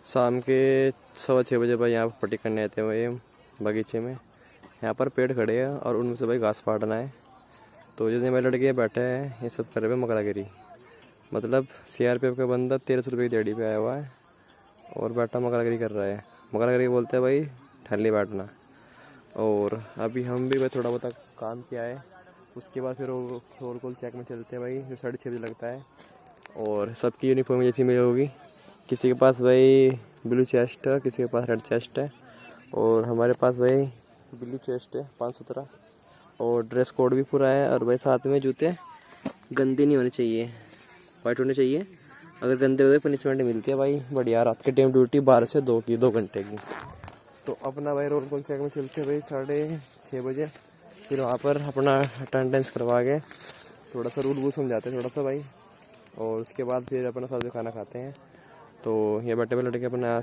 शाम के 6:15 भाई यहाँ पर पट्टी करने आते हैं भाई बगीचे में। यहाँ पर पेड़ खड़े हैं और उनमें से भाई घास काटना है। तो जितने भाई लड़के बैठे हैं ये सब कर रहे हैं मकरागिरी। मतलब CRPF का बंदा 1300 रुपये की दिहाड़ी पे आया हुआ है और बैठा मकरागिरी कर रहा है। मकरागिरी बोलते हैं भाई ठल्ली बैठना। और अभी हम भी भाई थोड़ा बहुत काम किया है, उसके बाद फिर रोल कॉल चेक में चलते हैं भाई, जो 6:30 बजे लगता है। और सबकी यूनिफॉर्म जैसी मिली होगी, किसी के पास भाई ब्लू चेस्ट है, किसी के पास रेड चेस्ट है, और हमारे पास भाई ब्लू चेस्ट है 517। और ड्रेस कोड भी पूरा है। और भाई साथ में जूते गंदे नहीं होने चाहिए, वाइट होने चाहिए। अगर गंदे हुए पनिशमेंट मिलती है भाई बढ़िया। रात के टाइम ड्यूटी 12 से 2 घंटे की। तो अपना भाई रोल कॉल चेक में चलते हैं भाई 6:30 बजे। फिर वहाँ पर अपना अटेंडेंस करवा के थोड़ा सा रूल वूल समझाते हैं थोड़ा सा भाई। और उसके बाद फिर अपना साथ में खाना खाते हैं। तो ये बैठे हुए लड़के अपना